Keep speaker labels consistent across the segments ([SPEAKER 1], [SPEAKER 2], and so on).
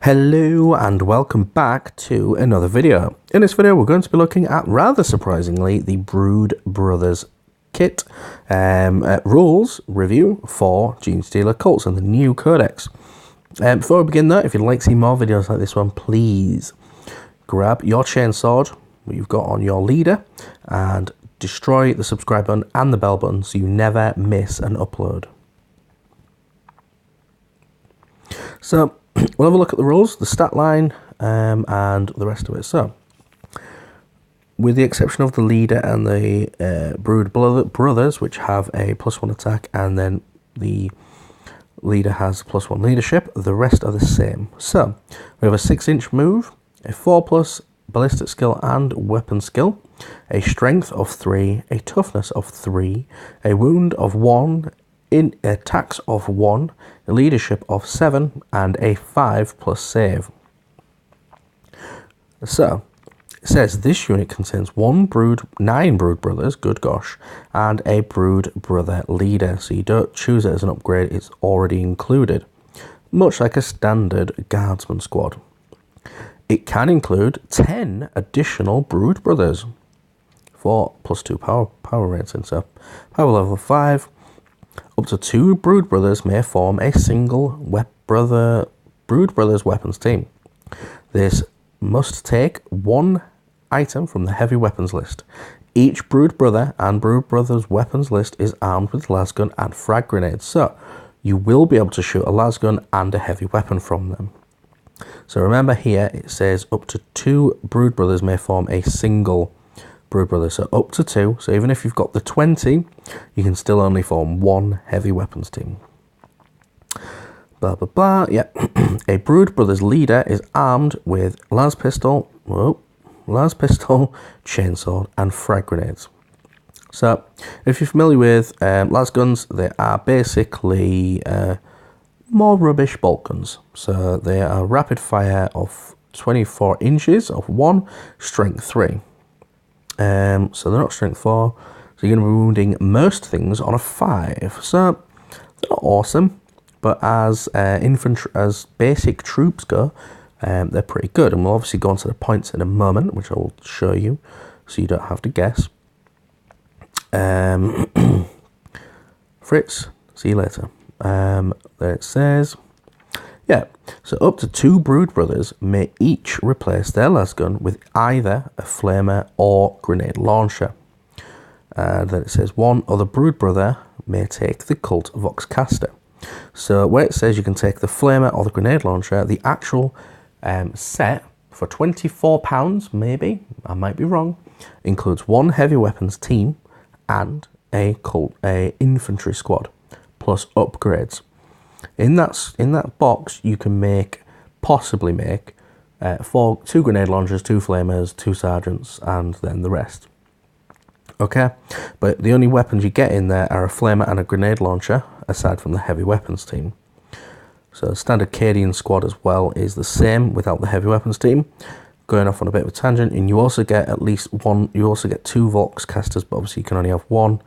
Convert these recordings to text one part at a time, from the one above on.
[SPEAKER 1] Hello and welcome back to another video. In this video we're going to be looking at, rather surprisingly, the Brood Brothers kit rules review for Genestealer cults and the new codex. Before we begin though, if you'd like to see more videos like this one, please grab your chainsword that you've got on your leader and destroy the subscribe button and the bell button so you never miss an upload. So we'll have a look at the rules, the stat line, and the rest of it. So, with the exception of the leader and the Brood Brothers, which have a +1 attack, and then the leader has +1 leadership, the rest are the same. So, we have a 6-inch move, a 4+ ballistic skill and weapon skill, a strength of 3, a toughness of 3, a wound of 1, in attacks of 1, a leadership of 7, and a 5+ save. So, it says this unit contains 9 Brood Brothers, good gosh, and a Brood Brother leader. So you don't choose it as an upgrade, it's already included. Much like a standard guardsman squad. It can include 10 additional Brood Brothers for +2 power rating. So, power level 5. Up to 2 Brood Brothers may form a single Brood Brothers weapons team. This must take 1 item from the heavy weapons list. Each Brood Brother and Brood Brothers weapons list is armed with lasgun and frag grenades, so you will be able to shoot a lasgun and a heavy weapon from them. So remember here it says up to 2 Brood Brothers may form a single Brood Brothers, so up to 2. So even if you've got the 20, you can still only form 1 heavy weapons team. Blah blah blah. Yeah, a Brood Brothers leader is armed with las pistol, chainsword, and frag grenades. So if you're familiar with las guns, they are basically more rubbish bolt guns. So they are rapid fire of 24 inches of 1, strength 3. So they're not strength 4, so you're going to be wounding most things on a 5. So they're not awesome, but as infantry, as basic troops go, they're pretty good. And we'll obviously go on to the points in a moment, which I will show you, so you don't have to guess. Fritz, see you later. There it says, yeah, so up to 2 Brood Brothers may each replace their lasgun with either a flamer or grenade launcher. And then it says 1 other Brood Brother may take the Cult Voxcaster. So where it says you can take the flamer or the grenade launcher, the actual set for £24, maybe, I might be wrong, includes 1 heavy weapons team and a infantry squad, plus upgrades. In that box, you can possibly make 2 grenade launchers, 2 flamers, 2 sergeants, and then the rest. Okay, but the only weapons you get in there are a flamer and a grenade launcher, aside from the heavy weapons team. So standard Cadian squad as well is the same without the heavy weapons team. Going off on a bit of a tangent, and you also get at least 1. You also get 2 Voxcasters, but obviously you can only have 1.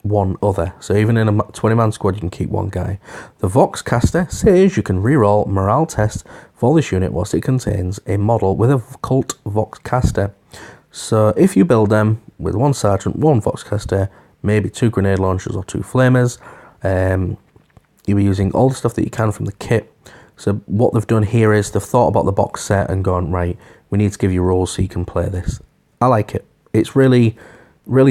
[SPEAKER 1] One other. So even in a 20-man squad, you can keep 1 guy. The Voxcaster says you can reroll morale tests for this unit whilst it contains a model with a cult Voxcaster. So if you build them with 1 sergeant, 1 Voxcaster, maybe 2 grenade launchers or 2 flamers, you'll be using all the stuff that you can from the kit. So what they've done here is they've thought about the box set and gone, right, we need to give you rules so you can play this. I like it. It's really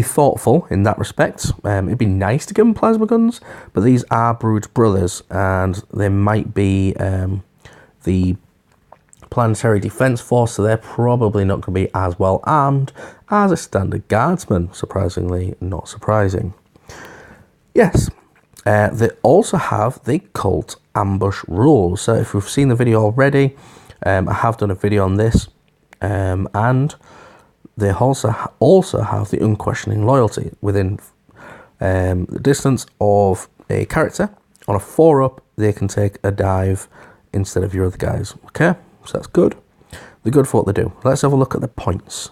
[SPEAKER 1] thoughtful in that respect. It'd be nice to give them plasma guns, but these are Brood Brothers, and they might be the Planetary Defense Force, so they're probably not going to be as well armed as a standard guardsman. Surprisingly, not surprising. Yes, they also have the cult ambush rules. So if you've seen the video already, I have done a video on this, and they also have the unquestioning loyalty within the distance of a character. On a 4-up, they can take a dive instead of your other guys. Okay, so that's good. They're good for what they do. Let's have a look at the points.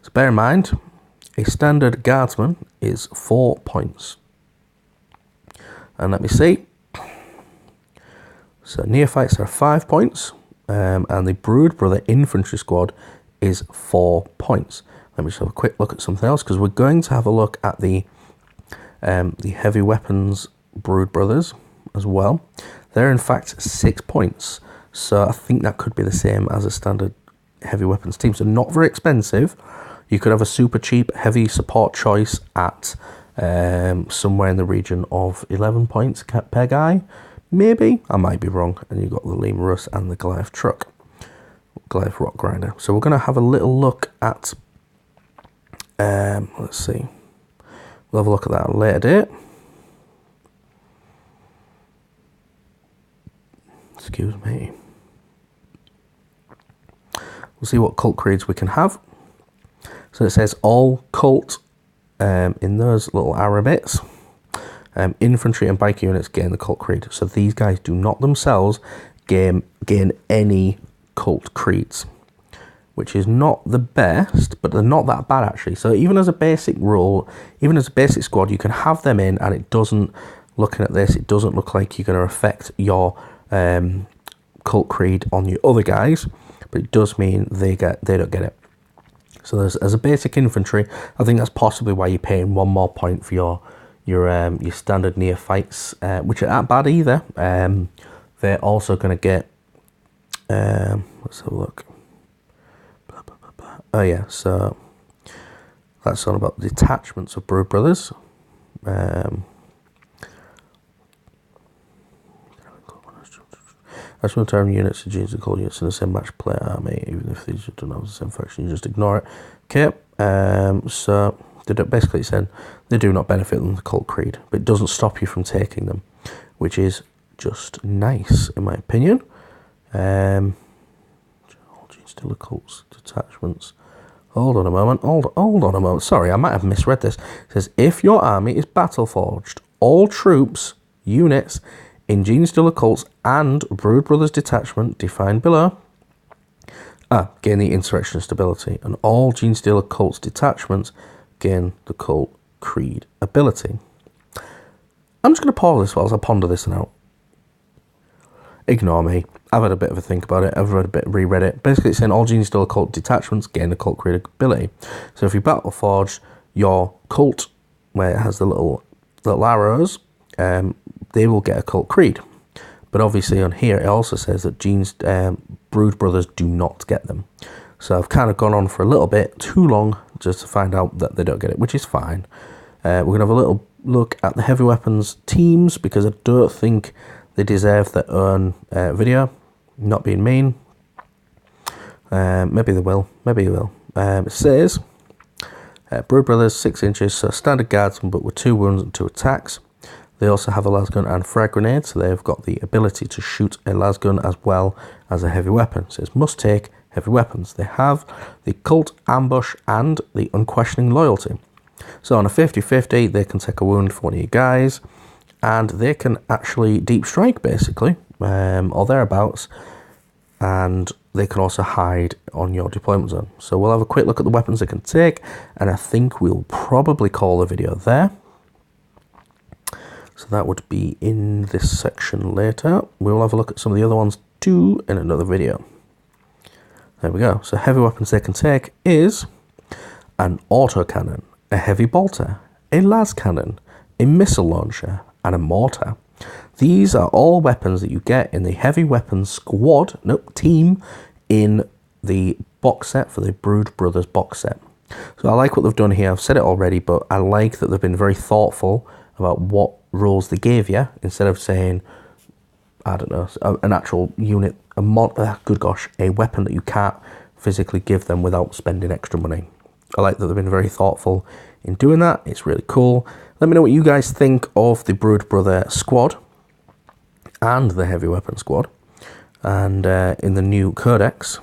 [SPEAKER 1] So bear in mind, a standard guardsman is 4 points. And let me see. So neophytes are 5 points, and the Brood Brother Infantry Squad is 4 points. Let me just have a quick look at something else, because we're going to have a look at the heavy weapons Brood Brothers as well. They're in fact 6 points, so I think that could be the same as a standard heavy weapons team. So not very expensive. You could have a super cheap heavy support choice at somewhere in the region of 11 points per guy. Maybe, I might be wrong. And you've got the Lima Russ and the Goliath truck, Goliath rock grinder. So we're going to have a little look at, let's see, we'll have a look at that at a later date. Excuse me. We'll see what cult creeds we can have. So it says all cult in those little arrow bits. Infantry and biker units gain the cult creed. So these guys do not themselves gain any cult creeds, which is not the best, but they're not that bad actually. So even as a basic rule, even as a basic squad, you can have them in, and it doesn't, looking at this, it doesn't look like you're going to affect your cult creed on your other guys, but it does mean they don't get it. So as a basic infantry, I think that's possibly why you're paying 1 more point for your standard neophytes, which are not bad either. They're also going to get, let's have a look. Oh yeah, so that's all about detachments of Brood Brothers. That's when turn units and genes are called units in the same match player army, even if these don't have the same faction, you just ignore it. Okay, so basically it said they do not benefit from the cult creed, but it doesn't stop you from taking them, which is just nice in my opinion. All Genestealer cults, detachments. Hold on a moment. Sorry, I might have misread this. It says if your army is battle forged, all troops, units in Genestealer cults and Brood Brothers detachment defined below gain the insurrection stability, and all Genestealer cults detachments gain the cult creed ability. I'm just going to pause this whilst I ponder this out. Ignore me. I've had a bit of a think about it. I've reread it. Basically, it's saying all Genestealer cult detachments gain the cult creed ability. So if you battle forge your cult, where it has the little arrows, they will get a cult creed. But obviously on here it also says that Brood Brothers do not get them. So I've kind of gone on for a little bit too long just to find out that they don't get it, which is fine. We're going to have a little look at the heavy weapons teams, because I don't think they deserve their own video. Not being mean. Maybe they will. It says Brood Brothers 6 inches, so standard guardsmen but with 2 wounds and 2 attacks. They also have a lasgun and frag grenade, so they've got the ability to shoot a lasgun as well as a heavy weapon. So it must take heavy weapons. They have the cult ambush and the unquestioning loyalty. So on a 50-50, they can take a wound for one of your guys, and they can actually deep strike basically, or thereabouts, and they can also hide on your deployment zone. So we'll have a quick look at the weapons they can take, and I think we'll probably call the video there. So that would be in this section later. We'll have a look at some of the other ones too in another video. There we go. So heavy weapons they can take is an autocannon, a heavy bolter, a las cannon, a missile launcher, and a mortar. These are all weapons that you get in the heavy weapons team in the box set for the Brood Brothers box set. So I like what they've done here. I've said it already, but I like that they've been very thoughtful about what rules they gave you, instead of saying, I don't know, an actual unit, a weapon that you can't physically give them without spending extra money. I like that they've been very thoughtful in doing that. It's really cool. Let me know what you guys think of the Brood Brother squad and the heavy weapon squad, and in the new codex.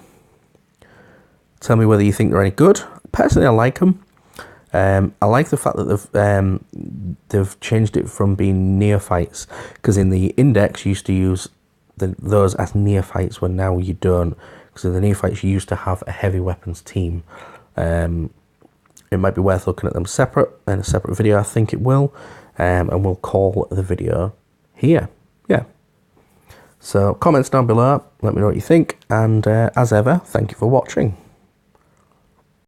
[SPEAKER 1] Tell me whether you think they're any good. Personally, I like them. I like the fact that they've changed it from being neophytes, because in the index you used to use those as neophytes, when now you don't, because in the neophytes you used to have a heavy weapons team. It might be worth looking at them separate in a separate video. I think it will, and we'll call the video here. Yeah. So comments down below, let me know what you think, and as ever, thank you for watching.